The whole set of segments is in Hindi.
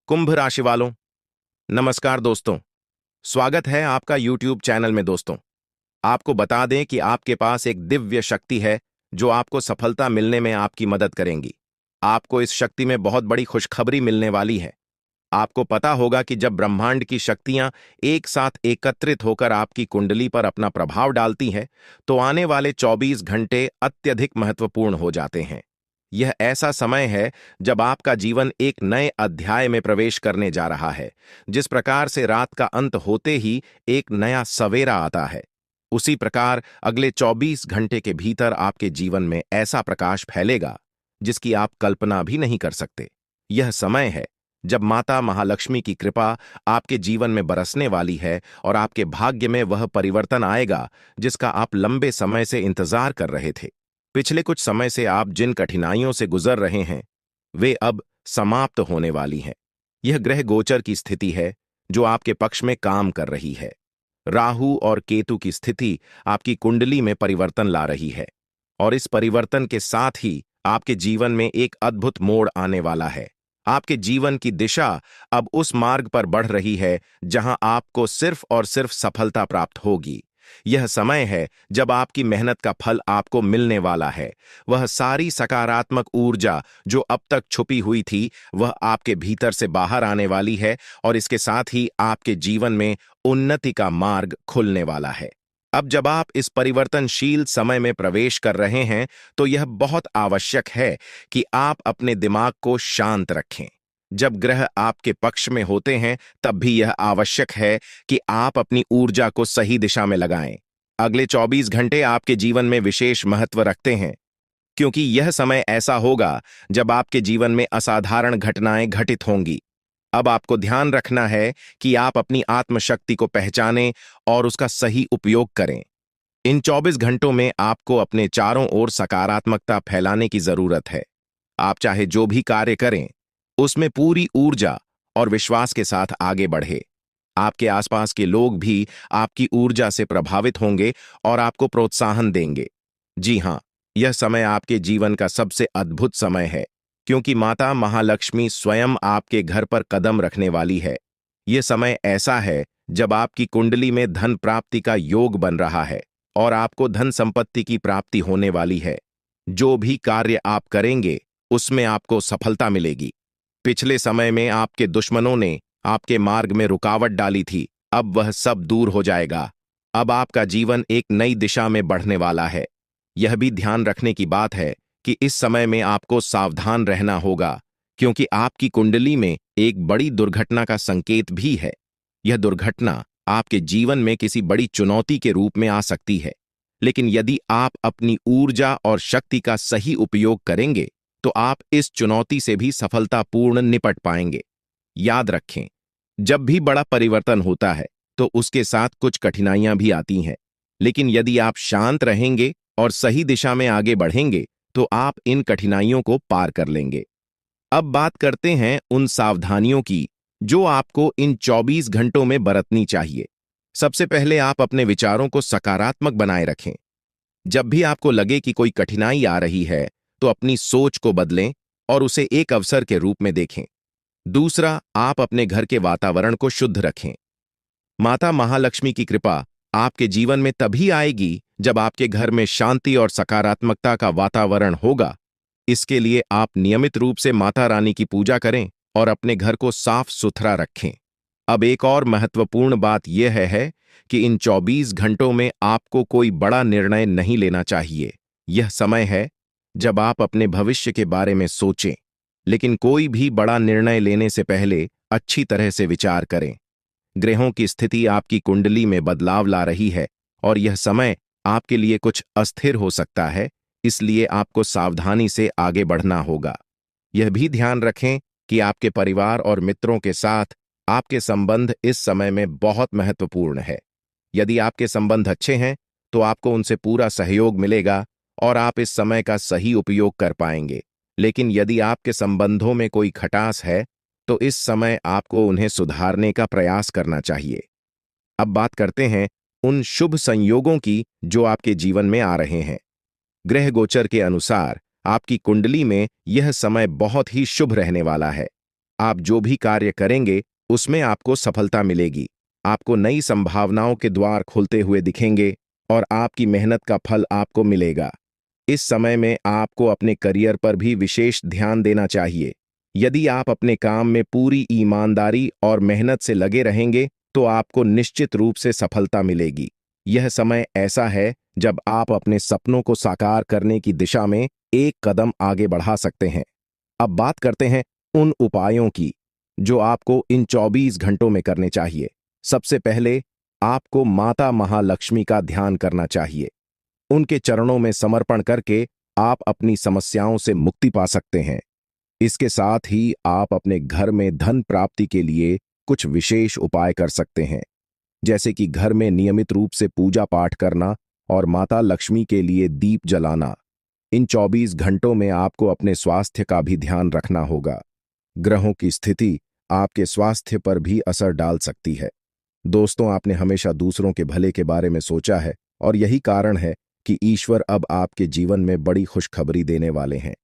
कुंभ राशि वालों, नमस्कार दोस्तों। स्वागत है आपका YouTube चैनल में दोस्तों। आपको बता दें कि आपके पास एक दिव्य शक्ति है जो आपको सफलता मिलने में आपकी मदद करेंगी। आपको इस शक्ति में बहुत बड़ी खुशखबरी मिलने वाली है। आपको पता होगा कि जब ब्रह्मांड की शक्तियां एक साथ एकत्रित होकर आपकी कुंडली पर अपना प्रभाव डालती हैं, तो आने वाले 24 घंटे अत्यधिक महत्वपूर्ण हो जाते हैं। यह ऐसा समय है जब आपका जीवन एक नए अध्याय में प्रवेश करने जा रहा है। जिस प्रकार से रात का अंत होते ही एक नया सवेरा आता है, उसी प्रकार अगले 24 घंटे के भीतर आपके जीवन में ऐसा प्रकाश फैलेगा जिसकी आप कल्पना भी नहीं कर सकते। यह समय है जब माता महालक्ष्मी की कृपा आपके जीवन में बरसने वाली है और आपके भाग्य में वह परिवर्तन आएगा जिसका आप लंबे समय से इंतजार कर रहे थे। पिछले कुछ समय से आप जिन कठिनाइयों से गुजर रहे हैं, वे अब समाप्त होने वाली हैं। यह ग्रह गोचर की स्थिति है जो आपके पक्ष में काम कर रही है। राहु और केतु की स्थिति आपकी कुंडली में परिवर्तन ला रही है और इस परिवर्तन के साथ ही आपके जीवन में एक अद्भुत मोड़ आने वाला है। आपके जीवन की दिशा अब उस मार्ग पर बढ़ रही है जहां आपको सिर्फ और सिर्फ सफलता प्राप्त होगी। यह समय है जब आपकी मेहनत का फल आपको मिलने वाला है। वह सारी सकारात्मक ऊर्जा जो अब तक छुपी हुई थी, वह आपके भीतर से बाहर आने वाली है और इसके साथ ही आपके जीवन में उन्नति का मार्ग खुलने वाला है। अब जब आप इस परिवर्तनशील समय में प्रवेश कर रहे हैं, तो यह बहुत आवश्यक है कि आप अपने दिमाग को शांत रखें। जब ग्रह आपके पक्ष में होते हैं, तब भी यह आवश्यक है कि आप अपनी ऊर्जा को सही दिशा में लगाएं। अगले 24 घंटे आपके जीवन में विशेष महत्व रखते हैं, क्योंकि यह समय ऐसा होगा जब आपके जीवन में असाधारण घटनाएं घटित होंगी। अब आपको ध्यान रखना है कि आप अपनी आत्मशक्ति को पहचानें और उसका सही उपयोग करें। इन 24 घंटों में आपको अपने चारों ओर सकारात्मकता फैलाने की जरूरत है। आप चाहे जो भी कार्य करें, उसमें पूरी ऊर्जा और विश्वास के साथ आगे बढ़े। आपके आसपास के लोग भी आपकी ऊर्जा से प्रभावित होंगे और आपको प्रोत्साहन देंगे। जी हां, यह समय आपके जीवन का सबसे अद्भुत समय है, क्योंकि माता महालक्ष्मी स्वयं आपके घर पर कदम रखने वाली है। यह समय ऐसा है जब आपकी कुंडली में धन प्राप्ति का योग बन रहा है और आपको धन संपत्ति की प्राप्ति होने वाली है। जो भी कार्य आप करेंगे, उसमें आपको सफलता मिलेगी। पिछले समय में आपके दुश्मनों ने आपके मार्ग में रुकावट डाली थी, अब वह सब दूर हो जाएगा। अब आपका जीवन एक नई दिशा में बढ़ने वाला है। यह भी ध्यान रखने की बात है कि इस समय में आपको सावधान रहना होगा, क्योंकि आपकी कुंडली में एक बड़ी दुर्घटना का संकेत भी है। यह दुर्घटना आपके जीवन में किसी बड़ी चुनौती के रूप में आ सकती है, लेकिन यदि आप अपनी ऊर्जा और शक्ति का सही उपयोग करेंगे, तो आप इस चुनौती से भी सफलतापूर्ण निपट पाएंगे। याद रखें, जब भी बड़ा परिवर्तन होता है, तो उसके साथ कुछ कठिनाइयां भी आती हैं, लेकिन यदि आप शांत रहेंगे और सही दिशा में आगे बढ़ेंगे, तो आप इन कठिनाइयों को पार कर लेंगे। अब बात करते हैं उन सावधानियों की जो आपको इन 24 घंटों में बरतनी चाहिए। सबसे पहले आप अपने विचारों को सकारात्मक बनाए रखें। जब भी आपको लगे कि कोई कठिनाई आ रही है, तो अपनी सोच को बदलें और उसे एक अवसर के रूप में देखें। दूसरा, आप अपने घर के वातावरण को शुद्ध रखें। माता महालक्ष्मी की कृपा आपके जीवन में तभी आएगी जब आपके घर में शांति और सकारात्मकता का वातावरण होगा। इसके लिए आप नियमित रूप से माता रानी की पूजा करें और अपने घर को साफ सुथरा रखें। अब एक और महत्वपूर्ण बात यह है कि इन 24 घंटों में आपको कोई बड़ा निर्णय नहीं लेना चाहिए। यह समय है जब आप अपने भविष्य के बारे में सोचें, लेकिन कोई भी बड़ा निर्णय लेने से पहले अच्छी तरह से विचार करें। ग्रहों की स्थिति आपकी कुंडली में बदलाव ला रही है और यह समय आपके लिए कुछ अस्थिर हो सकता है, इसलिए आपको सावधानी से आगे बढ़ना होगा। यह भी ध्यान रखें कि आपके परिवार और मित्रों के साथ आपके संबंध इस समय में बहुत महत्वपूर्ण है। यदि आपके संबंध अच्छे हैं, तो आपको उनसे पूरा सहयोग मिलेगा और आप इस समय का सही उपयोग कर पाएंगे। लेकिन यदि आपके संबंधों में कोई खटास है, तो इस समय आपको उन्हें सुधारने का प्रयास करना चाहिए। अब बात करते हैं उन शुभ संयोगों की जो आपके जीवन में आ रहे हैं। ग्रह गोचर के अनुसार आपकी कुंडली में यह समय बहुत ही शुभ रहने वाला है। आप जो भी कार्य करेंगे उसमें आपको सफलता मिलेगी। आपको नई संभावनाओं के द्वार खुलते हुए दिखेंगे और आपकी मेहनत का फल आपको मिलेगा। इस समय में आपको अपने करियर पर भी विशेष ध्यान देना चाहिए। यदि आप अपने काम में पूरी ईमानदारी और मेहनत से लगे रहेंगे तो आपको निश्चित रूप से सफलता मिलेगी। यह समय ऐसा है जब आप अपने सपनों को साकार करने की दिशा में एक कदम आगे बढ़ा सकते हैं। अब बात करते हैं उन उपायों की जो आपको इन 24 घंटों में करने चाहिए। सबसे पहले आपको माता महालक्ष्मी का ध्यान करना चाहिए। उनके चरणों में समर्पण करके आप अपनी समस्याओं से मुक्ति पा सकते हैं। इसके साथ ही आप अपने घर में धन प्राप्ति के लिए कुछ विशेष उपाय कर सकते हैं, जैसे कि घर में नियमित रूप से पूजा पाठ करना और माता लक्ष्मी के लिए दीप जलाना। इन 24 घंटों में आपको अपने स्वास्थ्य का भी ध्यान रखना होगा। ग्रहों की स्थिति आपके स्वास्थ्य पर भी असर डाल सकती है। दोस्तों, आपने हमेशा दूसरों के भले के बारे में सोचा है और यही कारण है कि ईश्वर अब आपके जीवन में बड़ी खुशखबरी देने वाले हैं।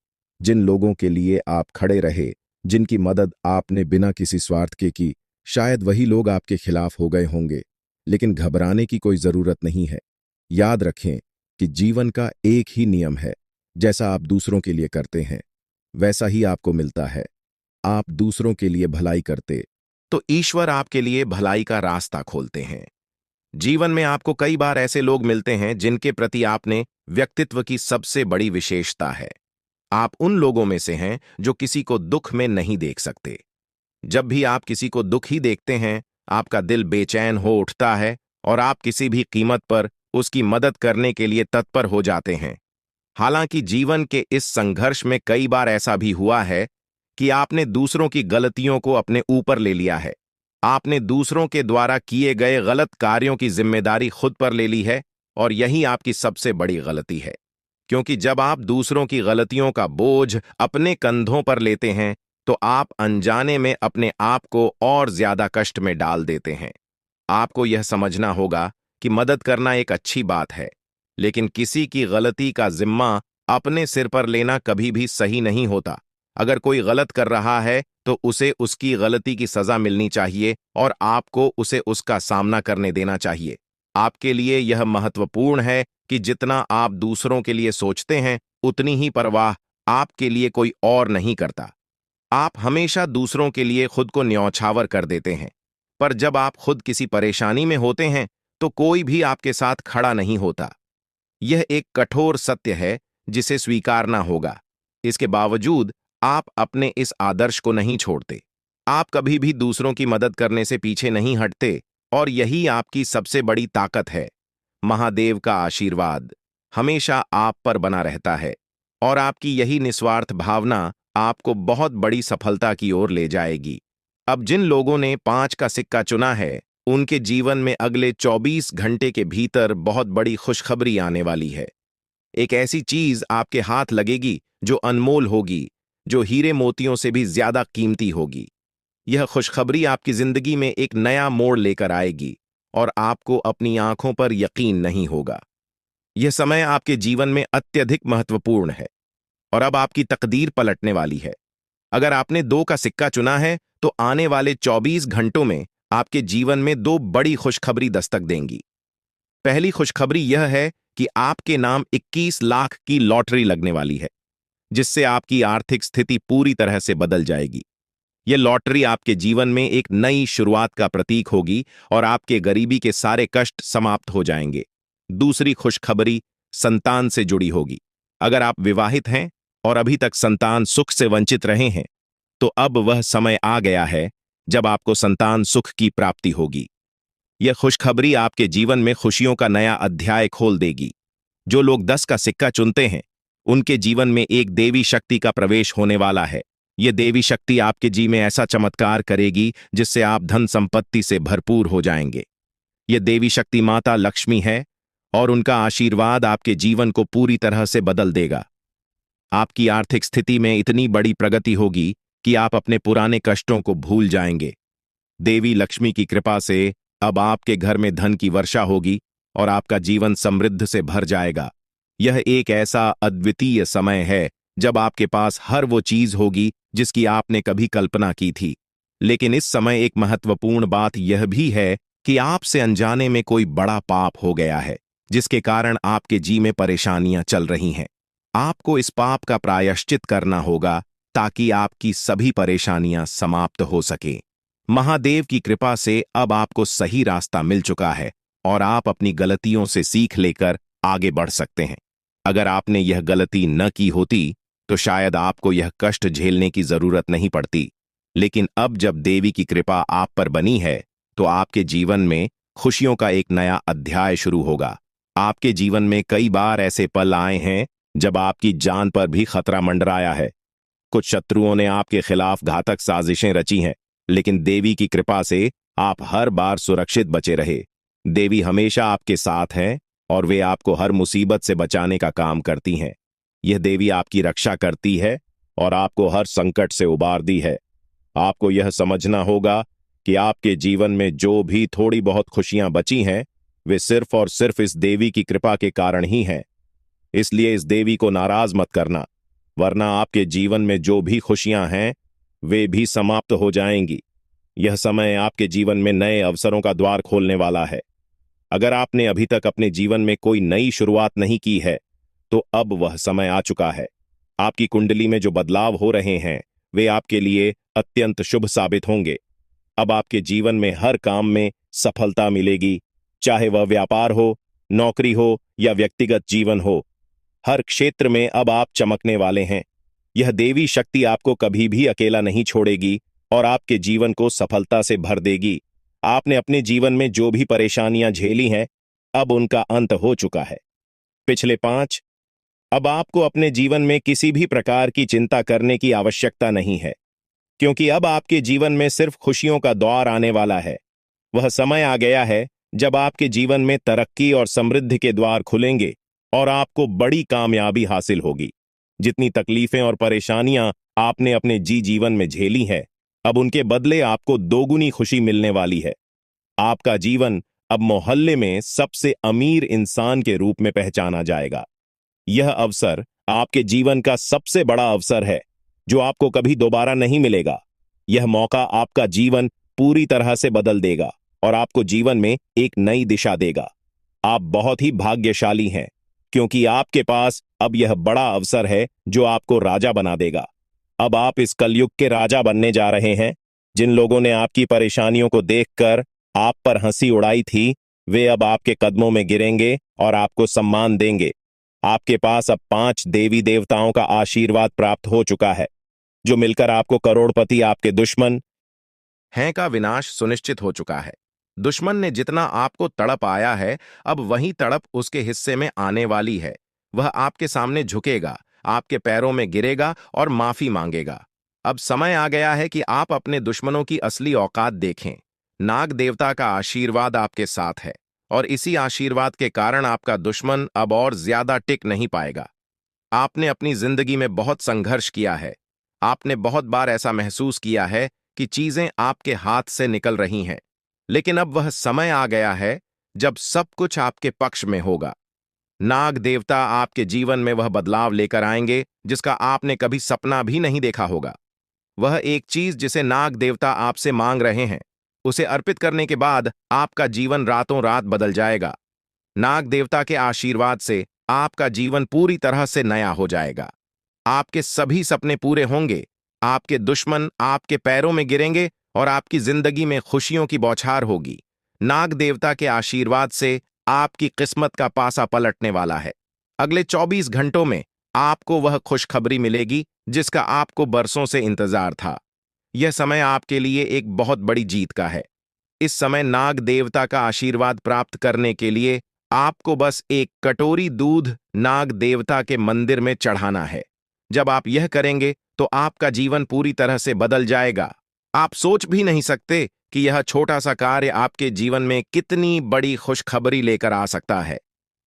जिन लोगों के लिए आप खड़े रहे, जिनकी मदद आपने बिना किसी स्वार्थ के की, शायद वही लोग आपके खिलाफ हो गए होंगे, लेकिन घबराने की कोई जरूरत नहीं है। याद रखें कि जीवन का एक ही नियम है, जैसा आप दूसरों के लिए करते हैं वैसा ही आपको मिलता है। आप दूसरों के लिए भलाई करते तो ईश्वर आपके लिए भलाई का रास्ता खोलते हैं। जीवन में आपको कई बार ऐसे लोग मिलते हैं जिनके प्रति आपने व्यक्तित्व की सबसे बड़ी विशेषता है। आप उन लोगों में से हैं जो किसी को दुख में नहीं देख सकते। जब भी आप किसी को दुखी देखते हैं, आपका दिल बेचैन हो उठता है और आप किसी भी कीमत पर उसकी मदद करने के लिए तत्पर हो जाते हैं। हालांकि जीवन के इस संघर्ष में कई बार ऐसा भी हुआ है कि आपने दूसरों की गलतियों को अपने ऊपर ले लिया है। आपने दूसरों के द्वारा किए गए गलत कार्यों की जिम्मेदारी खुद पर ले ली है और यही आपकी सबसे बड़ी गलती है। क्योंकि जब आप दूसरों की गलतियों का बोझ अपने कंधों पर लेते हैं तो आप अनजाने में अपने आप को और ज्यादा कष्ट में डाल देते हैं। आपको यह समझना होगा कि मदद करना एक अच्छी बात है, लेकिन किसी की गलती का जिम्मा अपने सिर पर लेना कभी भी सही नहीं होता। अगर कोई गलत कर रहा है तो उसे उसकी गलती की सजा मिलनी चाहिए और आपको उसे उसका सामना करने देना चाहिए। आपके लिए यह महत्वपूर्ण है कि जितना आप दूसरों के लिए सोचते हैं, उतनी ही परवाह आपके लिए कोई और नहीं करता। आप हमेशा दूसरों के लिए खुद को न्यौछावर कर देते हैं, पर जब आप खुद किसी परेशानी में होते हैं तो कोई भी आपके साथ खड़ा नहीं होता। यह एक कठोर सत्य है जिसे स्वीकारना होगा। इसके बावजूद आप अपने इस आदर्श को नहीं छोड़ते। आप कभी भी दूसरों की मदद करने से पीछे नहीं हटते और यही आपकी सबसे बड़ी ताकत है। महादेव का आशीर्वाद हमेशा आप पर बना रहता है और आपकी यही निस्वार्थ भावना आपको बहुत बड़ी सफलता की ओर ले जाएगी। अब जिन लोगों ने 5 का सिक्का चुना है, उनके जीवन में अगले 24 घंटे के भीतर बहुत बड़ी खुशखबरी आने वाली है। एक ऐसी चीज आपके हाथ लगेगी जो अनमोल होगी, जो हीरे मोतियों से भी ज्यादा कीमती होगी। यह खुशखबरी आपकी जिंदगी में एक नया मोड़ लेकर आएगी और आपको अपनी आंखों पर यकीन नहीं होगा। यह समय आपके जीवन में अत्यधिक महत्वपूर्ण है और अब आपकी तकदीर पलटने वाली है। अगर आपने 2 का सिक्का चुना है तो आने वाले 24 घंटों में आपके जीवन में 2 बड़ी खुशखबरी दस्तक देंगी। पहली खुशखबरी यह है कि आपके नाम 21 लाख की लॉटरी लगने वाली है, जिससे आपकी आर्थिक स्थिति पूरी तरह से बदल जाएगी। यह लॉटरी आपके जीवन में एक नई शुरुआत का प्रतीक होगी और आपके गरीबी के सारे कष्ट समाप्त हो जाएंगे। दूसरी खुशखबरी संतान से जुड़ी होगी। अगर आप विवाहित हैं और अभी तक संतान सुख से वंचित रहे हैं, तो अब वह समय आ गया है जब आपको संतान सुख की प्राप्ति होगी। यह खुशखबरी आपके जीवन में खुशियों का नया अध्याय खोल देगी। जो लोग 10 का सिक्का चुनते हैं, उनके जीवन में एक देवी शक्ति का प्रवेश होने वाला है। यह देवी शक्ति आपके जी में ऐसा चमत्कार करेगी जिससे आप धन संपत्ति से भरपूर हो जाएंगे। यह देवी शक्ति माता लक्ष्मी है और उनका आशीर्वाद आपके जीवन को पूरी तरह से बदल देगा। आपकी आर्थिक स्थिति में इतनी बड़ी प्रगति होगी कि आप अपने पुराने कष्टों को भूल जाएंगे। देवी लक्ष्मी की कृपा से अब आपके घर में धन की वर्षा होगी और आपका जीवन समृद्ध से भर जाएगा। यह एक ऐसा अद्वितीय समय है जब आपके पास हर वो चीज होगी जिसकी आपने कभी कल्पना की थी। लेकिन इस समय एक महत्वपूर्ण बात यह भी है कि आपसे अनजाने में कोई बड़ा पाप हो गया है, जिसके कारण आपके जी में परेशानियां चल रही हैं। आपको इस पाप का प्रायश्चित करना होगा ताकि आपकी सभी परेशानियां समाप्त हो सके। महादेव की कृपा से अब आपको सही रास्ता मिल चुका है और आप अपनी गलतियों से सीख लेकर आगे बढ़ सकते हैं। अगर आपने यह गलती न की होती तो शायद आपको यह कष्ट झेलने की जरूरत नहीं पड़ती। लेकिन अब जब देवी की कृपा आप पर बनी है तो आपके जीवन में खुशियों का एक नया अध्याय शुरू होगा। आपके जीवन में कई बार ऐसे पल आए हैं जब आपकी जान पर भी खतरा मंडराया है। कुछ शत्रुओं ने आपके खिलाफ घातक साजिशें रची हैं, लेकिन देवी की कृपा से आप हर बार सुरक्षित बचे रहे। देवी हमेशा आपके साथ हैं और वे आपको हर मुसीबत से बचाने का काम करती हैं। यह देवी आपकी रक्षा करती है और आपको हर संकट से उबारती है। आपको यह समझना होगा कि आपके जीवन में जो भी थोड़ी बहुत खुशियां बची हैं, वे सिर्फ और सिर्फ इस देवी की कृपा के कारण ही हैं। इसलिए इस देवी को नाराज मत करना, वरना आपके जीवन में जो भी खुशियां हैं वे भी समाप्त हो जाएंगी। यह समय आपके जीवन में नए अवसरों का द्वार खोलने वाला है। अगर आपने अभी तक अपने जीवन में कोई नई शुरुआत नहीं की है तो अब वह समय आ चुका है। आपकी कुंडली में जो बदलाव हो रहे हैं वे आपके लिए अत्यंत शुभ साबित होंगे। अब आपके जीवन में हर काम में सफलता मिलेगी, चाहे वह व्यापार हो, नौकरी हो या व्यक्तिगत जीवन हो। हर क्षेत्र में अब आप चमकने वाले हैं। यह देवी शक्ति आपको कभी भी अकेला नहीं छोड़ेगी और आपके जीवन को सफलता से भर देगी। आपने अपने जीवन में जो भी परेशानियां झेली हैं, अब उनका अंत हो चुका है। पिछले 5 अब आपको अपने जीवन में किसी भी प्रकार की चिंता करने की आवश्यकता नहीं है, क्योंकि अब आपके जीवन में सिर्फ खुशियों का दौर आने वाला है। वह समय आ गया है जब आपके जीवन में तरक्की और समृद्धि के द्वार खुलेंगे और आपको बड़ी कामयाबी हासिल होगी। जितनी तकलीफें और परेशानियां आपने अपने जीवन में झेली हैं, अब उनके बदले आपको दोगुनी खुशी मिलने वाली है। आपका जीवन अब मोहल्ले में सबसे अमीर इंसान के रूप में पहचाना जाएगा। यह अवसर आपके जीवन का सबसे बड़ा अवसर है जो आपको कभी दोबारा नहीं मिलेगा। यह मौका आपका जीवन पूरी तरह से बदल देगा और आपको जीवन में एक नई दिशा देगा। आप बहुत ही भाग्यशाली हैं, क्योंकि आपके पास अब यह बड़ा अवसर है जो आपको राजा बना देगा। अब आप इस कलयुग के राजा बनने जा रहे हैं। जिन लोगों ने आपकी परेशानियों को देखकर आप पर हंसी उड़ाई थी, वे अब आपके कदमों में गिरेंगे और आपको सम्मान देंगे। आपके पास अब 5 देवी देवताओं का आशीर्वाद प्राप्त हो चुका है, जो मिलकर आपको करोड़पति आपके दुश्मन हैं का विनाश सुनिश्चित हो चुका है। दुश्मन ने जितना आपको तड़प आया है, अब वही तड़प उसके हिस्से में आने वाली है। वह आपके सामने झुकेगा, आपके पैरों में गिरेगा और माफी मांगेगा। अब समय आ गया है कि आप अपने दुश्मनों की असली औकात देखें। नाग देवता का आशीर्वाद आपके साथ है और इसी आशीर्वाद के कारण आपका दुश्मन अब और ज्यादा टिक नहीं पाएगा। आपने अपनी जिंदगी में बहुत संघर्ष किया है। आपने बहुत बार ऐसा महसूस किया है कि चीजें आपके हाथ से निकल रही हैं, लेकिन अब वह समय आ गया है जब सब कुछ आपके पक्ष में होगा। नाग देवता आपके जीवन में वह बदलाव लेकर आएंगे जिसका आपने कभी सपना भी नहीं देखा होगा। वह एक चीज जिसे नाग देवता आपसे मांग रहे हैं, उसे अर्पित करने के बाद आपका जीवन रातों रात बदल जाएगा। नाग देवता के आशीर्वाद से आपका जीवन पूरी तरह से नया हो जाएगा। आपके सभी सपने पूरे होंगे, आपके दुश्मन आपके पैरों में गिरेंगे और आपकी जिंदगी में खुशियों की बौछार होगी। नाग देवता के आशीर्वाद से आपकी किस्मत का पासा पलटने वाला है। अगले 24 घंटों में आपको वह खुशखबरी मिलेगी जिसका आपको बरसों से इंतजार था। यह समय आपके लिए एक बहुत बड़ी जीत का है। इस समय नाग देवता का आशीर्वाद प्राप्त करने के लिए आपको बस एक कटोरी दूध नाग देवता के मंदिर में चढ़ाना है। जब आप यह करेंगे तो आपका जीवन पूरी तरह से बदल जाएगा। आप सोच भी नहीं सकते कि यह छोटा सा कार्य आपके जीवन में कितनी बड़ी खुशखबरी लेकर आ सकता है।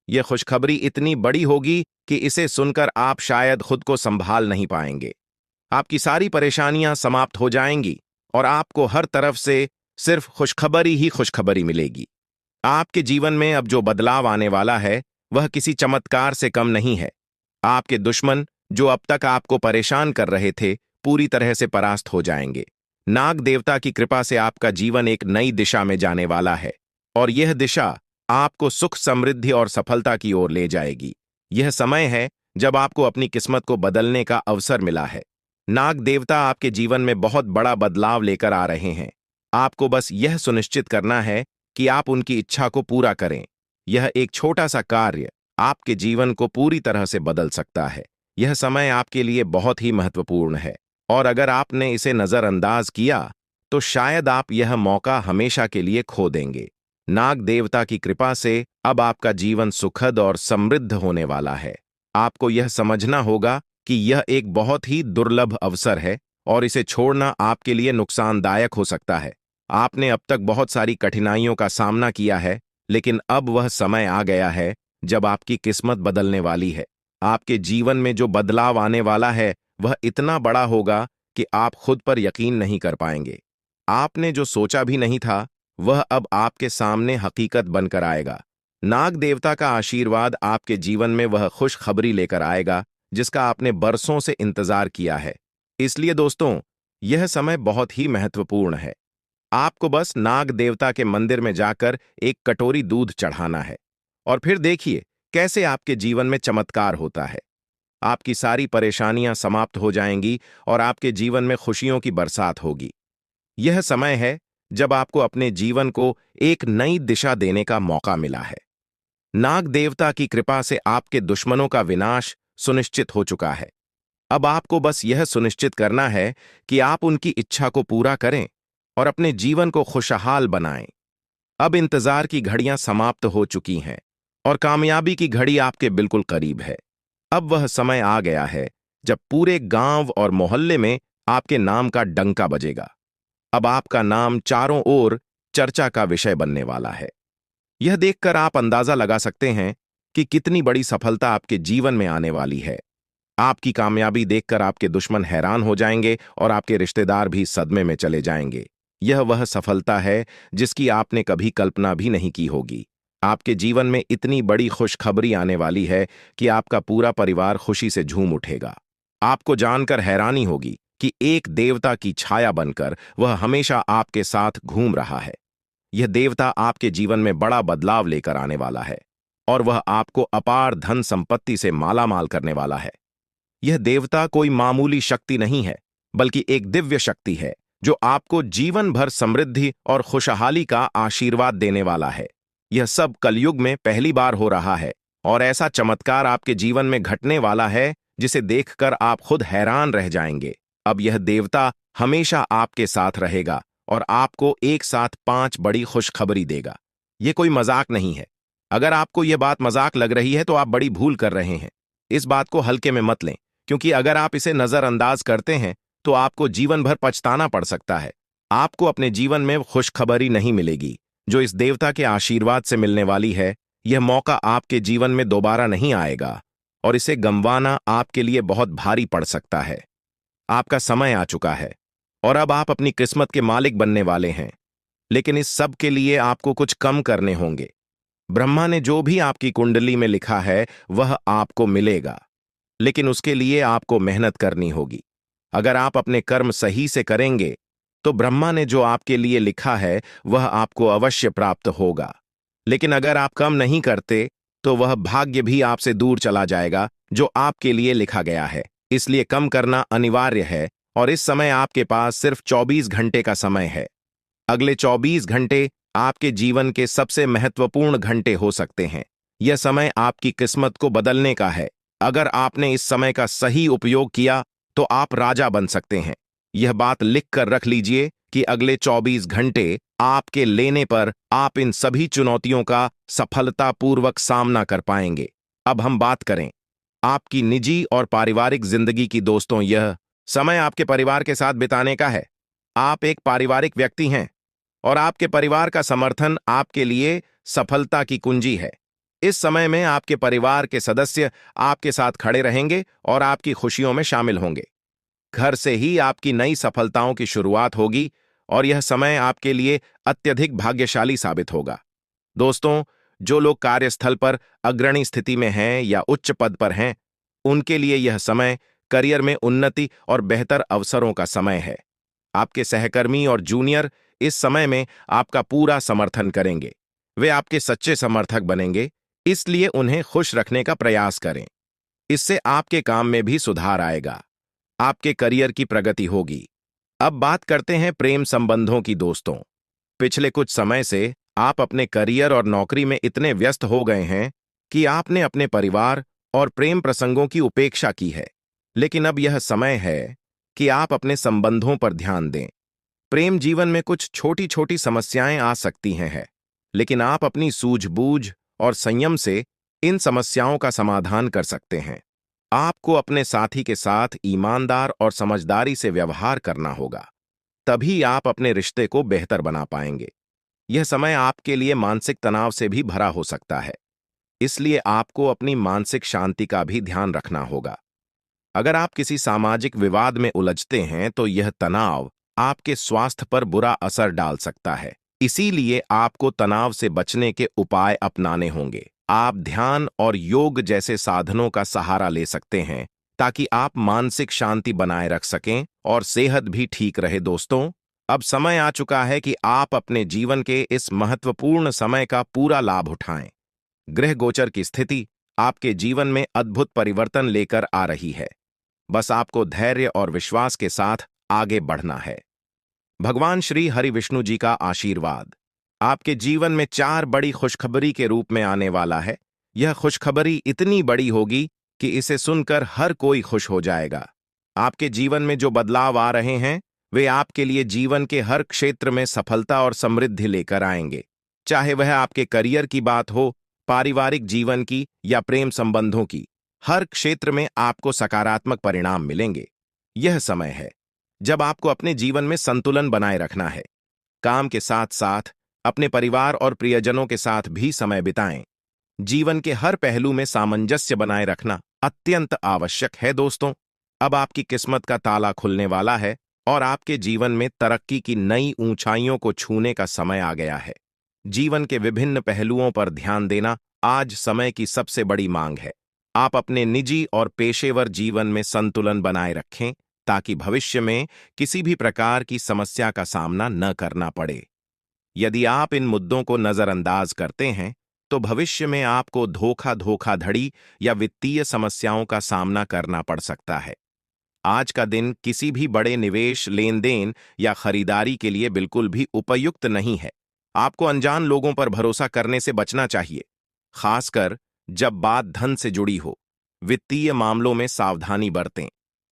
यह खुशखबरी इतनी बड़ी होगी कि इसे सुनकर आप शायद खुद को संभाल नहीं पाएंगे। आपकी सारी परेशानियां समाप्त हो जाएंगी और आपको हर तरफ से सिर्फ खुशखबरी ही खुशखबरी मिलेगी। आपके जीवन में अब जो बदलाव आने वाला है वह किसी चमत्कार से कम नहीं है। आपके दुश्मन जो अब तक आपको परेशान कर रहे थे, पूरी तरह से परास्त हो जाएंगे। नाग देवता की कृपा से आपका जीवन एक नई दिशा में जाने वाला है और यह दिशा आपको सुख, समृद्धि और सफलता की ओर ले जाएगी। यह समय है जब आपको अपनी किस्मत को बदलने का अवसर मिला है। नाग देवता आपके जीवन में बहुत बड़ा बदलाव लेकर आ रहे हैं। आपको बस यह सुनिश्चित करना है कि आप उनकी इच्छा को पूरा करें। यह एक छोटा सा कार्य आपके जीवन को पूरी तरह से बदल सकता है। यह समय आपके लिए बहुत ही महत्वपूर्ण है और अगर आपने इसे नजरअंदाज किया तो शायद आप यह मौका हमेशा के लिए खो देंगे। नाग देवता की कृपा से अब आपका जीवन सुखद और समृद्ध होने वाला है। आपको यह समझना होगा कि यह एक बहुत ही दुर्लभ अवसर है और इसे छोड़ना आपके लिए नुकसानदायक हो सकता है। आपने अब तक बहुत सारी कठिनाइयों का सामना किया है, लेकिन अब वह समय आ गया है जब आपकी किस्मत बदलने वाली है। आपके जीवन में जो बदलाव आने वाला है वह इतना बड़ा होगा कि आप खुद पर यकीन नहीं कर पाएंगे। आपने जो सोचा भी नहीं था वह अब आपके सामने हकीकत बनकर आएगा। नाग देवता का आशीर्वाद आपके जीवन में वह खुशखबरी लेकर आएगा जिसका आपने बरसों से इंतजार किया है। इसलिए दोस्तों, यह समय बहुत ही महत्वपूर्ण है। आपको बस नाग देवता के मंदिर में जाकर एक कटोरी दूध चढ़ाना है और फिर देखिए कैसे आपके जीवन में चमत्कार होता है। आपकी सारी परेशानियां समाप्त हो जाएंगी और आपके जीवन में खुशियों की बरसात होगी। यह समय है जब आपको अपने जीवन को एक नई दिशा देने का मौका मिला है। नाग देवता की कृपा से आपके दुश्मनों का विनाश सुनिश्चित हो चुका है। अब आपको बस यह सुनिश्चित करना है कि आप उनकी इच्छा को पूरा करें और अपने जीवन को खुशहाल बनाएं। अब इंतजार की घड़ियां समाप्त हो चुकी हैं और कामयाबी की घड़ी आपके बिल्कुल करीब है। अब वह समय आ गया है जब पूरे गांव और मोहल्ले में आपके नाम का डंका बजेगा। अब आपका नाम चारों ओर चर्चा का विषय बनने वाला है। यह देखकर आप अंदाजा लगा सकते हैं कि कितनी बड़ी सफलता आपके जीवन में आने वाली है। आपकी कामयाबी देखकर आपके दुश्मन हैरान हो जाएंगे और आपके रिश्तेदार भी सदमे में चले जाएंगे। यह वह सफलता है जिसकी आपने कभी कल्पना भी नहीं की होगी। आपके जीवन में इतनी बड़ी खुशखबरी आने वाली है कि आपका पूरा परिवार खुशी से झूम उठेगा। आपको जानकर हैरानी होगी कि एक देवता की छाया बनकर वह हमेशा आपके साथ घूम रहा है। यह देवता आपके जीवन में बड़ा बदलाव लेकर आने वाला है और वह आपको अपार धन संपत्ति से मालामाल करने वाला है। यह देवता कोई मामूली शक्ति नहीं है, बल्कि एक दिव्य शक्ति है जो आपको जीवन भर समृद्धि और खुशहाली का आशीर्वाद देने वाला है। यह सब कलयुग में पहली बार हो रहा है और ऐसा चमत्कार आपके जीवन में घटने वाला है जिसे देखकर आप खुद हैरान रह जाएंगे। अब यह देवता हमेशा आपके साथ रहेगा और आपको एक साथ 5 बड़ी खुशखबरी देगा। यह कोई मजाक नहीं है। अगर आपको यह बात मजाक लग रही है तो आप बड़ी भूल कर रहे हैं। इस बात को हल्के में मत लें, क्योंकि अगर आप इसे नजरअंदाज करते हैं तो आपको जीवन भर पछताना पड़ सकता है। आपको अपने जीवन में खुशखबरी नहीं मिलेगी जो इस देवता के आशीर्वाद से मिलने वाली है। यह मौका आपके जीवन में दोबारा नहीं आएगा और इसे गंवाना आपके लिए बहुत भारी पड़ सकता है। आपका समय आ चुका है और अब आप अपनी किस्मत के मालिक बनने वाले हैं, लेकिन इस सब के लिए आपको कुछ कम करने होंगे। ब्रह्मा ने जो भी आपकी कुंडली में लिखा है वह आपको मिलेगा, लेकिन उसके लिए आपको मेहनत करनी होगी। अगर आप अपने कर्म सही से करेंगे तो ब्रह्मा ने जो आपके लिए लिखा है वह आपको अवश्य प्राप्त होगा। लेकिन अगर आप कम नहीं करते तो वह भाग्य भी आपसे दूर चला जाएगा जो आपके लिए लिखा गया है। इसलिए कम करना अनिवार्य है और इस समय आपके पास सिर्फ 24 घंटे का समय है। अगले 24 घंटे आपके जीवन के सबसे महत्वपूर्ण घंटे हो सकते हैं। यह समय आपकी किस्मत को बदलने का है। अगर आपने इस समय का सही उपयोग किया तो आप राजा बन सकते हैं। यह बात लिख कर रख लीजिए कि अगले 24 घंटे आपके लेने पर आप इन सभी चुनौतियों का सफलतापूर्वक सामना कर पाएंगे। अब हम बात करें आपकी निजी और पारिवारिक जिंदगी की। दोस्तों, यह समय आपके परिवार के साथ बिताने का है। आप एक पारिवारिक व्यक्ति हैं और आपके परिवार का समर्थन आपके लिए सफलता की कुंजी है। इस समय में आपके परिवार के सदस्य आपके साथ खड़े रहेंगे और आपकी खुशियों में शामिल होंगे। घर से ही आपकी नई सफलताओं की शुरुआत होगी और यह समय आपके लिए अत्यधिक भाग्यशाली साबित होगा। दोस्तों, जो लोग कार्यस्थल पर अग्रणी स्थिति में हैं या उच्च पद पर हैं, उनके लिए यह समय करियर में उन्नति और बेहतर अवसरों का समय है। आपके सहकर्मी और जूनियर इस समय में आपका पूरा समर्थन करेंगे। वे आपके सच्चे समर्थक बनेंगे, इसलिए उन्हें खुश रखने का प्रयास करें। इससे आपके काम में भी सुधार आएगा। आपके करियर की प्रगति होगी। अब बात करते हैं प्रेम संबंधों की दोस्तों। पिछले कुछ समय से आप अपने करियर और नौकरी में इतने व्यस्त हो गए हैं कि आपने अपने परिवार और प्रेम प्रसंगों की उपेक्षा की है। लेकिन अब यह समय है कि आप अपने संबंधों पर ध्यान दें। प्रेम जीवन में कुछ छोटी छोटी समस्याएं आ सकती हैं, लेकिन आप अपनी सूझबूझ और संयम से इन समस्याओं का समाधान कर सकते हैं। आपको अपने साथी के साथ ईमानदार और समझदारी से व्यवहार करना होगा। तभी आप अपने रिश्ते को बेहतर बना पाएंगे। यह समय आपके लिए मानसिक तनाव से भी भरा हो सकता है, इसलिए आपको अपनी मानसिक शांति का भी ध्यान रखना होगा। अगर आप किसी सामाजिक विवाद में उलझते हैं तो यह तनाव आपके स्वास्थ्य पर बुरा असर डाल सकता है। इसीलिए आपको तनाव से बचने के उपाय अपनाने होंगे। आप ध्यान और योग जैसे साधनों का सहारा ले सकते हैं ताकि आप मानसिक शांति बनाए रख सकें और सेहत भी ठीक रहे। दोस्तों, अब समय आ चुका है कि आप अपने जीवन के इस महत्वपूर्ण समय का पूरा लाभ उठाएं। ग्रह गोचर की स्थिति आपके जीवन में अद्भुत परिवर्तन लेकर आ रही है। बस आपको धैर्य और विश्वास के साथ आगे बढ़ना है। भगवान श्री हरि विष्णु जी का आशीर्वाद आपके जीवन में 4 बड़ी खुशखबरी के रूप में आने वाला है। यह खुशखबरी इतनी बड़ी होगी कि इसे सुनकर हर कोई खुश हो जाएगा। आपके जीवन में जो बदलाव आ रहे हैं वे आपके लिए जीवन के हर क्षेत्र में सफलता और समृद्धि लेकर आएंगे। चाहे वह आपके करियर की बात हो, पारिवारिक जीवन की या प्रेम संबंधों की, हर क्षेत्र में आपको सकारात्मक परिणाम मिलेंगे। यह समय है जब आपको अपने जीवन में संतुलन बनाए रखना है। काम के साथ साथ अपने परिवार और प्रियजनों के साथ भी समय बिताएं। जीवन के हर पहलू में सामंजस्य बनाए रखना अत्यंत आवश्यक है। दोस्तों, अब आपकी किस्मत का ताला खुलने वाला है और आपके जीवन में तरक्की की नई ऊंचाइयों को छूने का समय आ गया है। जीवन के विभिन्न पहलुओं पर ध्यान देना आज समय की सबसे बड़ी मांग है। आप अपने निजी और पेशेवर जीवन में संतुलन बनाए रखें ताकि भविष्य में किसी भी प्रकार की समस्या का सामना न करना पड़े। यदि आप इन मुद्दों को नजरअंदाज करते हैं तो भविष्य में आपको धोखाधड़ी या वित्तीय समस्याओं का सामना करना पड़ सकता है। आज का दिन किसी भी बड़े निवेश, लेन देन या खरीदारी के लिए बिल्कुल भी उपयुक्त नहीं है। आपको अनजान लोगों पर भरोसा करने से बचना चाहिए, खासकर जब बात धन से जुड़ी हो। वित्तीय मामलों में सावधानी बरतें,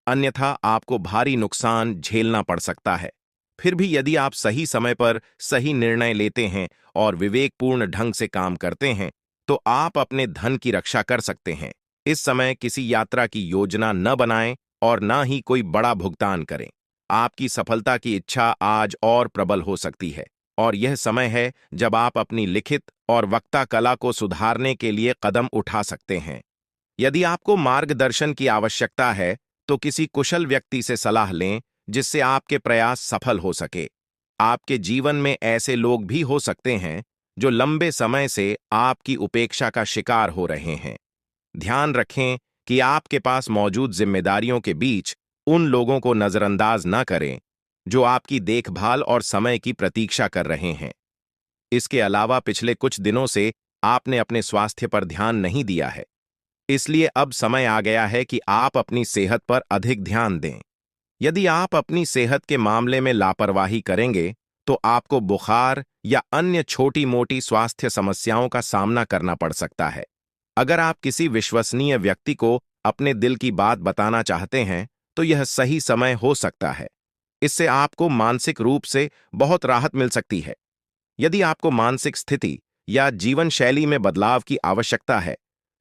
अन्यथा आपको भारी नुकसान झेलना पड़ सकता है। फिर भी यदि आप सही समय पर सही निर्णय लेते हैं और विवेकपूर्ण ढंग से काम करते हैं तो आप अपने धन की रक्षा कर सकते हैं। इस समय किसी यात्रा की योजना न बनाएं और न ही कोई बड़ा भुगतान करें। आपकी सफलता की इच्छा आज और प्रबल हो सकती है और यह समय है जब आप अपनी लिखित और वक्ता कला को सुधारने के लिए कदम उठा सकते हैं। यदि आपको मार्गदर्शन की आवश्यकता है तो किसी कुशल व्यक्ति से सलाह लें जिससे आपके प्रयास सफल हो सके। आपके जीवन में ऐसे लोग भी हो सकते हैं जो लंबे समय से आपकी उपेक्षा का शिकार हो रहे हैं। ध्यान रखें कि आपके पास मौजूद जिम्मेदारियों के बीच उन लोगों को नजरअंदाज न करें जो आपकी देखभाल और समय की प्रतीक्षा कर रहे हैं। इसके अलावा पिछले कुछ दिनों से आपने अपने स्वास्थ्य पर ध्यान नहीं दिया है, इसलिए अब समय आ गया है कि आप अपनी सेहत पर अधिक ध्यान दें। यदि आप अपनी सेहत के मामले में लापरवाही करेंगे तो आपको बुखार या अन्य छोटी मोटी स्वास्थ्य समस्याओं का सामना करना पड़ सकता है। अगर आप किसी विश्वसनीय व्यक्ति को अपने दिल की बात बताना चाहते हैं तो यह सही समय हो सकता है। इससे आपको मानसिक रूप से बहुत राहत मिल सकती है। यदि आपको मानसिक स्थिति या जीवन शैली में बदलाव की आवश्यकता है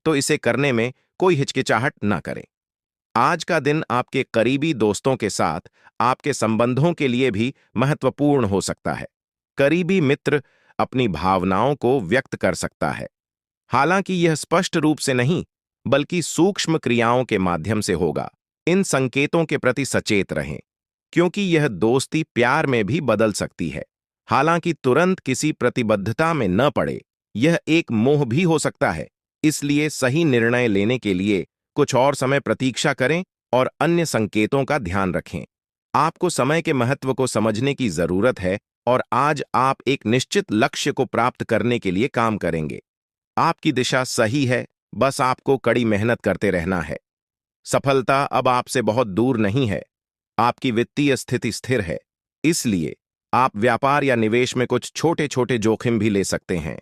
तो इसे करने में कोई हिचकिचाहट न करें। आज का दिन आपके करीबी दोस्तों के साथ आपके संबंधों के लिए भी महत्वपूर्ण हो सकता है। करीबी मित्र अपनी भावनाओं को व्यक्त कर सकता है, हालांकि यह स्पष्ट रूप से नहीं बल्कि सूक्ष्म क्रियाओं के माध्यम से होगा। इन संकेतों के प्रति सचेत रहें क्योंकि यह दोस्ती प्यार में भी बदल सकती है। हालांकि तुरंत किसी प्रतिबद्धता में न पड़े, यह एक मोह भी हो सकता है। इसलिए सही निर्णय लेने के लिए कुछ और समय प्रतीक्षा करें और अन्य संकेतों का ध्यान रखें। आपको समय के महत्व को समझने की जरूरत है और आज आप एक निश्चित लक्ष्य को प्राप्त करने के लिए काम करेंगे। आपकी दिशा सही है, बस आपको कड़ी मेहनत करते रहना है। सफलता अब आपसे बहुत दूर नहीं है। आपकी वित्तीय स्थिति स्थिर है, इसलिए आप व्यापार या निवेश में कुछ छोटे छोटे जोखिम भी ले सकते हैं।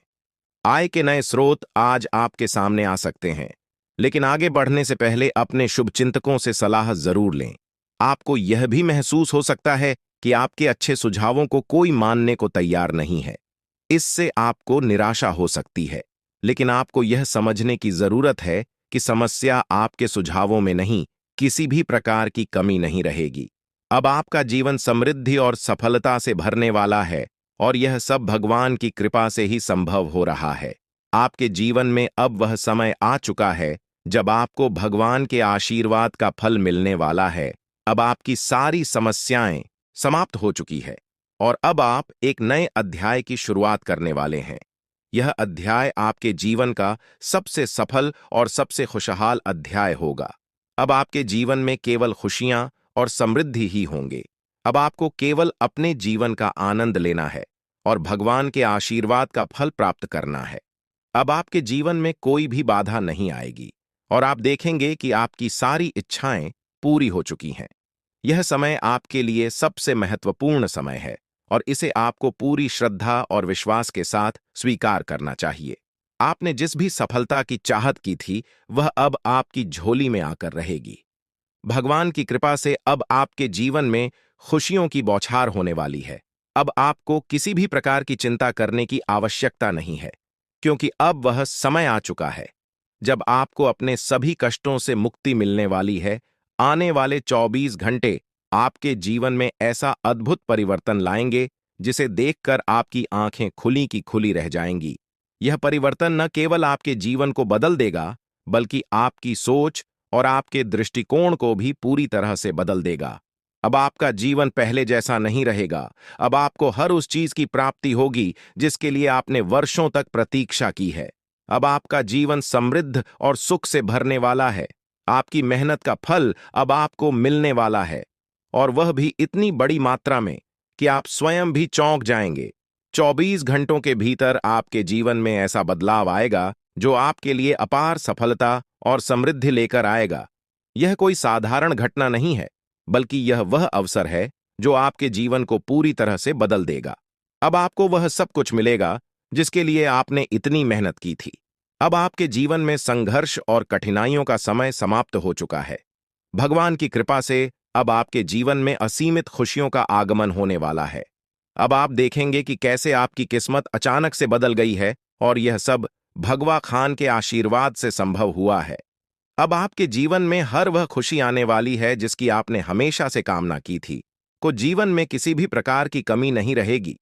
आय के नए स्रोत आज आपके सामने आ सकते हैं, लेकिन आगे बढ़ने से पहले अपने शुभचिंतकों से सलाह जरूर लें। आपको यह भी महसूस हो सकता है कि आपके अच्छे सुझावों को कोई मानने को तैयार नहीं है। इससे आपको निराशा हो सकती है, लेकिन आपको यह समझने की जरूरत है कि समस्या आपके सुझावों में नहीं, किसी भी प्रकार की कमी नहीं रहेगी। अब आपका जीवन समृद्धि और सफलता से भरने वाला है और यह सब भगवान की कृपा से ही संभव हो रहा है। आपके जीवन में अब वह समय आ चुका है जब आपको भगवान के आशीर्वाद का फल मिलने वाला है। अब आपकी सारी समस्याएं समाप्त हो चुकी है और अब आप एक नए अध्याय की शुरुआत करने वाले हैं। यह अध्याय आपके जीवन का सबसे सफल और सबसे खुशहाल अध्याय होगा। अब आपके जीवन में केवल खुशियां और समृद्धि ही होंगे। अब आपको केवल अपने जीवन का आनंद लेना है और भगवान के आशीर्वाद का फल प्राप्त करना है। अब आपके जीवन में कोई भी बाधा नहीं आएगी और आप देखेंगे कि आपकी सारी इच्छाएं पूरी हो चुकी हैं। यह समय आपके लिए सबसे महत्वपूर्ण समय है और इसे आपको पूरी श्रद्धा और विश्वास के साथ स्वीकार करना चाहिए। आपने जिस भी सफलता की चाहत की थी, वह अब आपकी झोली में आकर रहेगी। भगवान की कृपा से अब आपके जीवन में खुशियों की बौछार होने वाली है। अब आपको किसी भी प्रकार की चिंता करने की आवश्यकता नहीं है, क्योंकि अब वह समय आ चुका है जब आपको अपने सभी कष्टों से मुक्ति मिलने वाली है। आने वाले 24 घंटे आपके जीवन में ऐसा अद्भुत परिवर्तन लाएंगे जिसे देखकर आपकी आंखें खुली की खुली रह जाएंगी। यह परिवर्तन न केवल आपके जीवन को बदल देगा, बल्कि आपकी सोच और आपके दृष्टिकोण को भी पूरी तरह से बदल देगा। अब आपका जीवन पहले जैसा नहीं रहेगा। अब आपको हर उस चीज की प्राप्ति होगी जिसके लिए आपने वर्षों तक प्रतीक्षा की है। अब आपका जीवन समृद्ध और सुख से भरने वाला है। आपकी मेहनत का फल अब आपको मिलने वाला है, और वह भी इतनी बड़ी मात्रा में कि आप स्वयं भी चौंक जाएंगे। 24 घंटों के भीतर आपके जीवन में ऐसा बदलाव आएगा जो आपके लिए अपार सफलता और समृद्धि लेकर आएगा। यह कोई साधारण घटना नहीं है, बल्कि यह वह अवसर है जो आपके जीवन को पूरी तरह से बदल देगा। अब आपको वह सब कुछ मिलेगा जिसके लिए आपने इतनी मेहनत की थी। अब आपके जीवन में संघर्ष और कठिनाइयों का समय समाप्त हो चुका है। भगवान की कृपा से अब आपके जीवन में असीमित खुशियों का आगमन होने वाला है। अब आप देखेंगे कि कैसे आपकी किस्मत अचानक से बदल गई है, और यह सब भगवा खान के आशीर्वाद से संभव हुआ है। अब आपके जीवन में हर वह खुशी आने वाली है जिसकी आपने हमेशा से कामना की थी। को जीवन में किसी भी प्रकार की कमी नहीं रहेगी।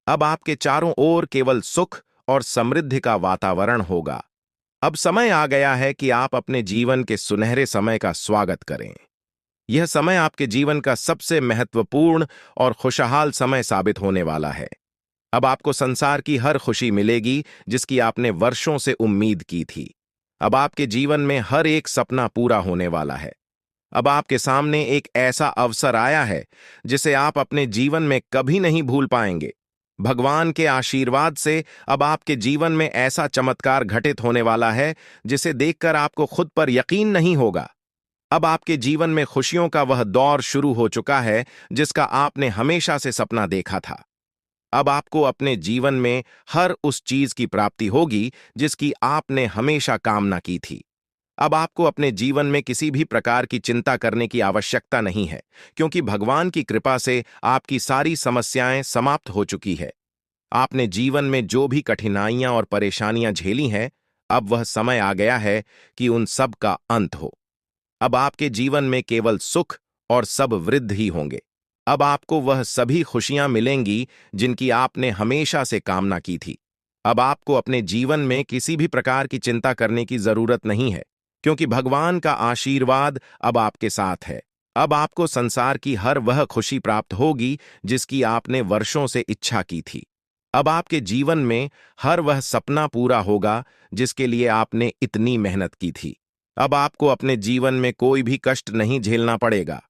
अब आपके चारों ओर केवल सुख और समृद्धि का वातावरण होगा। अब समय आ गया है कि आप अपने जीवन के सुनहरे समय का स्वागत करें। यह समय आपके जीवन का सबसे महत्वपूर्ण और खुशहाल समय साबित होने वाला है। अब आपको संसार की हर खुशी मिलेगी जिसकी आपने वर्षों से उम्मीद की थी। अब आपके जीवन में हर एक सपना पूरा होने वाला है। अब आपके सामने एक ऐसा अवसर आया है जिसे आप अपने जीवन में कभी नहीं भूल पाएंगे। भगवान के आशीर्वाद से अब आपके जीवन में ऐसा चमत्कार घटित होने वाला है जिसे देखकर आपको खुद पर यकीन नहीं होगा। अब आपके जीवन में खुशियों का वह दौर शुरू हो चुका है जिसका आपने हमेशा से सपना देखा था। अब आपको अपने जीवन में हर उस चीज की प्राप्ति होगी जिसकी आपने हमेशा कामना की थी। अब आपको अपने जीवन में किसी भी प्रकार की चिंता करने की आवश्यकता नहीं है, क्योंकि भगवान की कृपा से आपकी सारी समस्याएं समाप्त हो चुकी है। आपने जीवन में जो भी कठिनाइयां और परेशानियां झेली हैं, अब वह समय आ गया है कि उन सब का अंत हो। अब आपके जीवन में केवल सुख और सब वृद्ध ही होंगे। अब आपको वह सभी खुशियां मिलेंगी जिनकी आपने हमेशा से कामना की थी। अब आपको अपने जीवन में किसी भी प्रकार की चिंता करने की जरूरत नहीं है, क्योंकि भगवान का आशीर्वाद अब आपके साथ है। अब आपको संसार की हर वह खुशी प्राप्त होगी जिसकी आपने वर्षों से इच्छा की थी। अब आपके जीवन में हर वह सपना पूरा होगा जिसके लिए आपने इतनी मेहनत की थी। अब आपको अपने जीवन में कोई भी कष्ट नहीं झेलना पड़ेगा।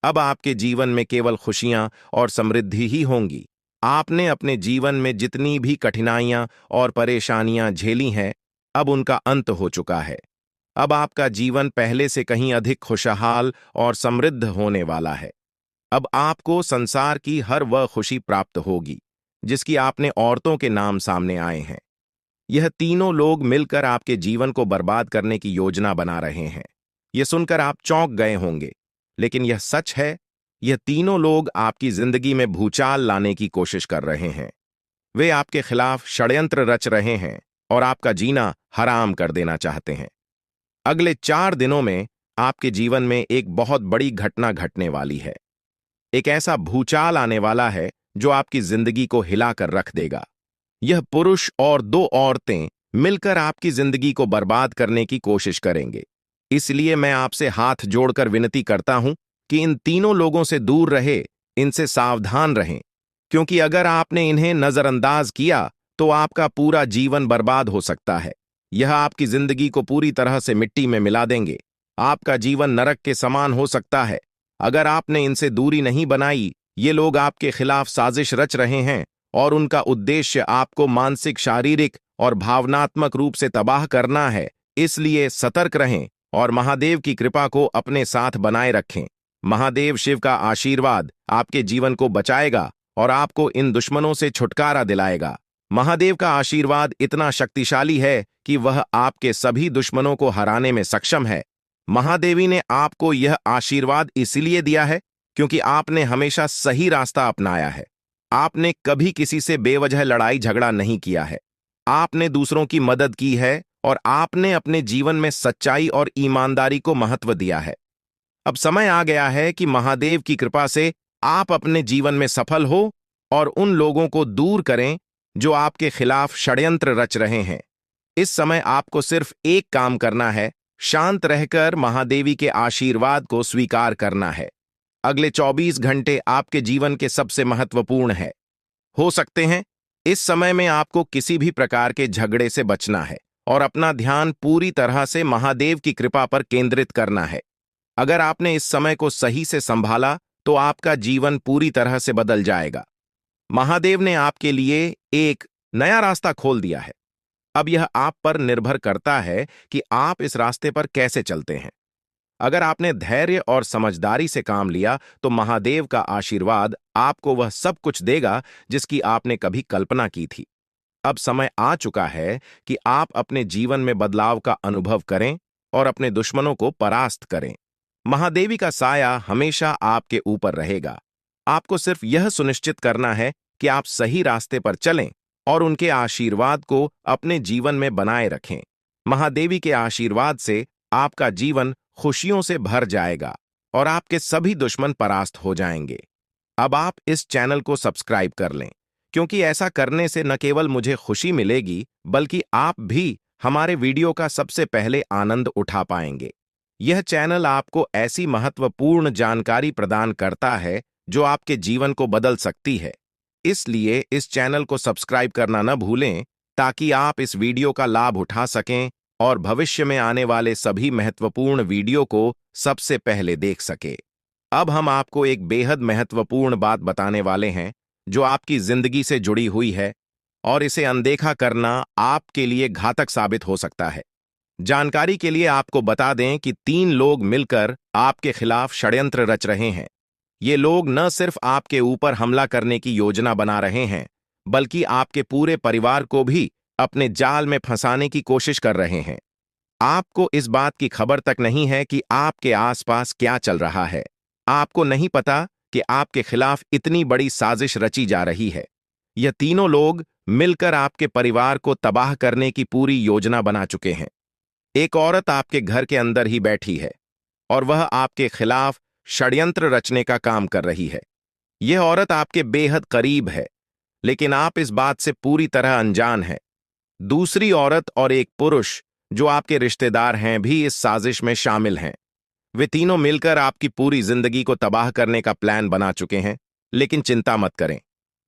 अब आपके जीवन में केवल खुशियां और समृद्धि ही होंगी। आपने अपने जीवन में जितनी भी कठिनाइयां और परेशानियां झेली हैं, अब उनका अंत हो चुका है। अब आपका जीवन पहले से कहीं अधिक खुशहाल और समृद्ध होने वाला है। अब आपको संसार की हर वह खुशी प्राप्त होगी जिसकी आपने औरतों के नाम सामने आए हैं। यह तीनों लोग मिलकर आपके जीवन को बर्बाद करने की योजना बना रहे हैं। यह सुनकर आप चौंक गए होंगे, लेकिन यह सच है। यह तीनों लोग आपकी जिंदगी में भूचाल लाने की कोशिश कर रहे हैं। वे आपके खिलाफ षड्यंत्र रच रहे हैं और आपका जीना हराम कर देना चाहते हैं। अगले 4 दिनों में आपके जीवन में एक बहुत बड़ी घटना घटने वाली है। एक ऐसा भूचाल आने वाला है जो आपकी जिंदगी को हिलाकर रख देगा। यह पुरुष और 2 औरतें मिलकर आपकी जिंदगी को बर्बाद करने की कोशिश करेंगे। इसलिए मैं आपसे हाथ जोड़कर विनती करता हूं कि इन तीनों लोगों से दूर रहे, इनसे सावधान रहें, क्योंकि अगर आपने इन्हें नजरअंदाज किया तो आपका पूरा जीवन बर्बाद हो सकता है। यह आपकी जिंदगी को पूरी तरह से मिट्टी में मिला देंगे। आपका जीवन नरक के समान हो सकता है। अगर आपने इनसे दूरी नहीं बनाई, ये लोग आपके खिलाफ साजिश रच रहे हैं और उनका उद्देश्य आपको मानसिक, शारीरिक और भावनात्मक रूप से तबाह करना है। इसलिए सतर्क रहें और महादेव की कृपा को अपने साथ बनाए रखें। महादेव शिव का आशीर्वाद आपके जीवन को बचाएगा और आपको इन दुश्मनों से छुटकारा दिलाएगा। महादेव का आशीर्वाद इतना शक्तिशाली है कि वह आपके सभी दुश्मनों को हराने में सक्षम है। महादेवी ने आपको यह आशीर्वाद इसलिए दिया है क्योंकि आपने हमेशा सही रास्ता अपनाया है। आपने कभी किसी से बेवजह लड़ाई झगड़ा नहीं किया है। आपने दूसरों की मदद की है और आपने अपने जीवन में सच्चाई और ईमानदारी को महत्व दिया है। अब समय आ गया है कि महादेव की कृपा से आप अपने जीवन में सफल हो और उन लोगों को दूर करें जो आपके खिलाफ षड्यंत्र रच रहे हैं। इस समय आपको सिर्फ एक काम करना है, शांत रहकर महादेवी के आशीर्वाद को स्वीकार करना है। अगले 24 घंटे आपके जीवन के सबसे महत्वपूर्ण है। हो सकते हैं इस समय में आपको किसी भी प्रकार के झगड़े से बचना है और अपना ध्यान पूरी तरह से महादेव की कृपा पर केंद्रित करना है। अगर आपने इस समय को सही से संभाला तो आपका जीवन पूरी तरह से बदल जाएगा। महादेव ने आपके लिए एक नया रास्ता खोल दिया है। अब यह आप पर निर्भर करता है कि आप इस रास्ते पर कैसे चलते हैं। अगर आपने धैर्य और समझदारी से काम लिया तो महादेव का आशीर्वाद आपको वह सब कुछ देगा जिसकी आपने कभी कल्पना की थी। अब समय आ चुका है कि आप अपने जीवन में बदलाव का अनुभव करें और अपने दुश्मनों को परास्त करें। महादेवी का साया हमेशा आपके ऊपर रहेगा। आपको सिर्फ यह सुनिश्चित करना है कि आप सही रास्ते पर चलें और उनके आशीर्वाद को अपने जीवन में बनाए रखें। महादेवी के आशीर्वाद से आपका जीवन खुशियों से भर जाएगा और आपके सभी दुश्मन परास्त हो जाएंगे। अब आप इस चैनल को सब्सक्राइब कर लें, क्योंकि ऐसा करने से न केवल मुझे खुशी मिलेगी बल्कि आप भी हमारे वीडियो का सबसे पहले आनंद उठा पाएंगे। यह चैनल आपको ऐसी महत्वपूर्ण जानकारी प्रदान करता है जो आपके जीवन को बदल सकती है। इसलिए इस चैनल को सब्सक्राइब करना न भूलें ताकि आप इस वीडियो का लाभ उठा सकें और भविष्य में आने वाले सभी महत्वपूर्ण वीडियो को सबसे पहले देख सके। अब हम आपको एक बेहद महत्वपूर्ण बात बताने वाले हैं जो आपकी जिंदगी से जुड़ी हुई है और इसे अनदेखा करना आपके लिए घातक साबित हो सकता है। जानकारी के लिए आपको बता दें कि 3 लोग मिलकर आपके खिलाफ षड्यंत्र रच रहे हैं। ये लोग न सिर्फ आपके ऊपर हमला करने की योजना बना रहे हैं, बल्कि आपके पूरे परिवार को भी अपने जाल में फंसाने की कोशिश कर रहे हैं। आपको इस बात की खबर तक नहीं है कि आपके आसपास क्या चल रहा है। आपको नहीं पता कि आपके खिलाफ इतनी बड़ी साजिश रची जा रही है। यह तीनों लोग मिलकर आपके परिवार को तबाह करने की पूरी योजना बना चुके हैं। एक औरत आपके घर के अंदर ही बैठी है और वह आपके खिलाफ षड्यंत्र रचने का काम कर रही है। यह औरत आपके बेहद करीब है, लेकिन आप इस बात से पूरी तरह अनजान हैं। दूसरी औरत और एक पुरुष जो आपके रिश्तेदार हैं भी इस साजिश में शामिल हैं। वे तीनों मिलकर आपकी पूरी जिंदगी को तबाह करने का प्लान बना चुके हैं। लेकिन चिंता मत करें,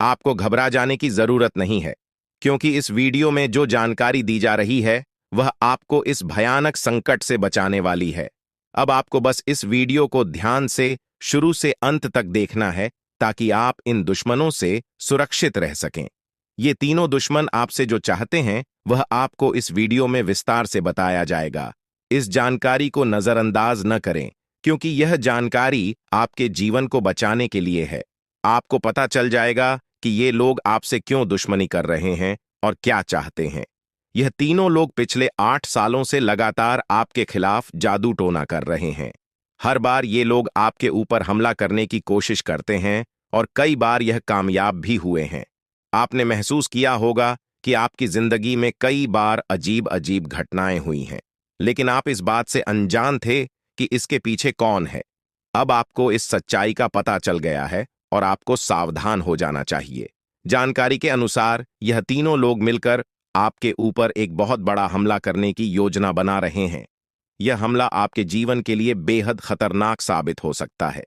आपको घबरा जाने की जरूरत नहीं है, क्योंकि इस वीडियो में जो जानकारी दी जा रही है वह आपको इस भयानक संकट से बचाने वाली है। अब आपको बस इस वीडियो को ध्यान से शुरू से अंत तक देखना है ताकि आप इन दुश्मनों से सुरक्षित रह सकें। ये तीनों दुश्मन आपसे जो चाहते हैं वह आपको इस वीडियो में विस्तार से बताया जाएगा। इस जानकारी को नजरअंदाज न करें क्योंकि यह जानकारी आपके जीवन को बचाने के लिए है। आपको पता चल जाएगा कि ये लोग आपसे क्यों दुश्मनी कर रहे हैं और क्या चाहते हैं। यह तीनों लोग पिछले 8 सालों से लगातार आपके खिलाफ जादू टोना कर रहे हैं। हर बार ये लोग आपके ऊपर हमला करने की कोशिश करते हैं और कई बार यह कामयाब भी हुए हैं। आपने महसूस किया होगा कि आपकी जिंदगी में कई बार अजीब अजीब घटनाएं हुई हैं, लेकिन आप इस बात से अनजान थे कि इसके पीछे कौन है। अब आपको इस सच्चाई का पता चल गया है और आपको सावधान हो जाना चाहिए। जानकारी के अनुसार यह तीनों लोग मिलकर आपके ऊपर एक बहुत बड़ा हमला करने की योजना बना रहे हैं। यह हमला आपके जीवन के लिए बेहद खतरनाक साबित हो सकता है।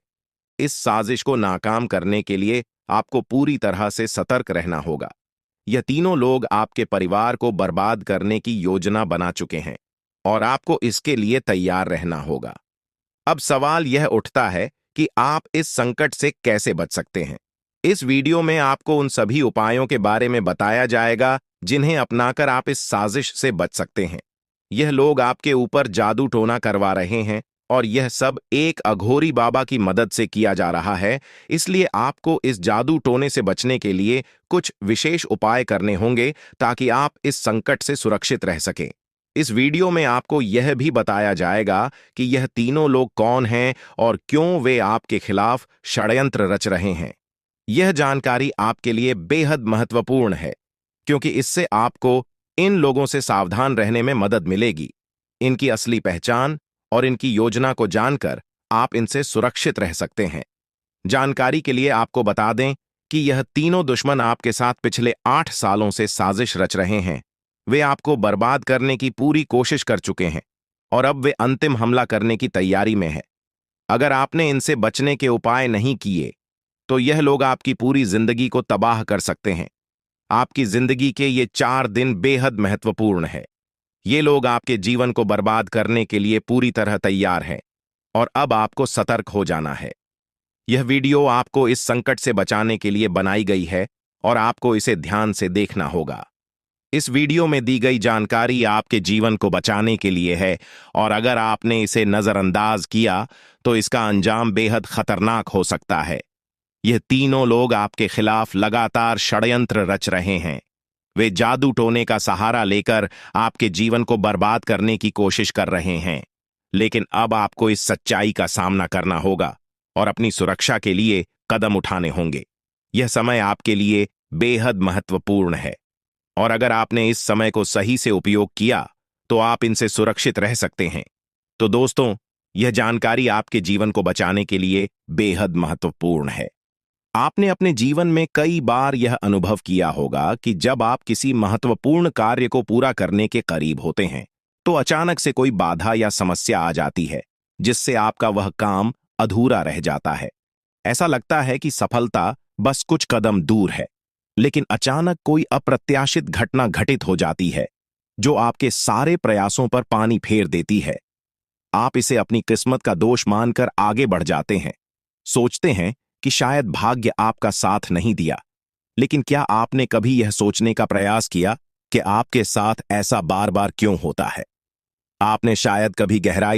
इस साजिश को नाकाम करने के लिए आपको पूरी तरह से सतर्क रहना होगा। यह तीनों लोग आपके परिवार को बर्बाद करने की योजना बना चुके हैं और आपको इसके लिए तैयार रहना होगा। अब सवाल यह उठता है कि आप इस संकट से कैसे बच सकते हैं। इस वीडियो में आपको उन सभी उपायों के बारे में बताया जाएगा जिन्हें अपनाकर आप इस साजिश से बच सकते हैं। यह लोग आपके ऊपर जादू टोना करवा रहे हैं और यह सब एक अघोरी बाबा की मदद से किया जा रहा है, इसलिए आपको इस जादू टोने से बचने के लिए कुछ विशेष उपाय करने होंगे ताकि आप इस संकट से सुरक्षित रह सकें। इस वीडियो में आपको यह भी बताया जाएगा कि यह तीनों लोग कौन हैं और क्यों वे आपके खिलाफ षड्यंत्र रच रहे हैं। यह जानकारी आपके लिए बेहद महत्वपूर्ण है क्योंकि इससे आपको इन लोगों से सावधान रहने में मदद मिलेगी। इनकी असली पहचान और इनकी योजना को जानकर आप इनसे सुरक्षित रह सकते हैं। जानकारी के लिए आपको बता दें कि यह तीनों दुश्मन आपके साथ पिछले 8 सालों से साजिश रच रहे हैं। वे आपको बर्बाद करने की पूरी कोशिश कर चुके हैं और अब वे अंतिम हमला करने की तैयारी में है। अगर आपने इनसे बचने के उपाय नहीं किए तो यह लोग आपकी पूरी जिंदगी को तबाह कर सकते हैं। आपकी जिंदगी के ये 4 दिन बेहद महत्वपूर्ण है। ये लोग आपके जीवन को बर्बाद करने के लिए पूरी तरह तैयार हैं और अब आपको सतर्क हो जाना है। यह वीडियो आपको इस संकट से बचाने के लिए बनाई गई है और आपको इसे ध्यान से देखना होगा। इस वीडियो में दी गई जानकारी आपके जीवन को बचाने के लिए है और अगर आपने इसे नजरअंदाज किया तो इसका अंजाम बेहद खतरनाक हो सकता है। यह तीनों लोग आपके खिलाफ लगातार षड्यंत्र रच रहे हैं। वे जादू टोने का सहारा लेकर आपके जीवन को बर्बाद करने की कोशिश कर रहे हैं, लेकिन अब आपको इस सच्चाई का सामना करना होगा और अपनी सुरक्षा के लिए कदम उठाने होंगे। यह समय आपके लिए बेहद महत्वपूर्ण है और अगर आपने इस समय को सही से उपयोग किया तो आप इनसे सुरक्षित रह सकते हैं। तो दोस्तों, यह जानकारी आपके जीवन को बचाने के लिए बेहद महत्वपूर्ण है। आपने अपने जीवन में कई बार यह अनुभव किया होगा कि जब आप किसी महत्वपूर्ण कार्य को पूरा करने के करीब होते हैं तो अचानक से कोई बाधा या समस्या आ जाती है जिससे आपका वह काम अधूरा रह जाता है। ऐसा लगता है कि सफलता बस कुछ कदम दूर है, लेकिन अचानक कोई अप्रत्याशित घटना घटित हो जाती है जो आपके सारे प्रयासों पर पानी फेर देती है। आप इसे अपनी किस्मत का दोष मानकर आगे बढ़ जाते हैं, सोचते हैं कि शायद भाग्य आपका साथ नहीं दिया। लेकिन क्या आपने कभी यह सोचने का प्रयास किया कि आपके साथ ऐसा बार बार क्यों होता है? आपने शायद कभी गहराई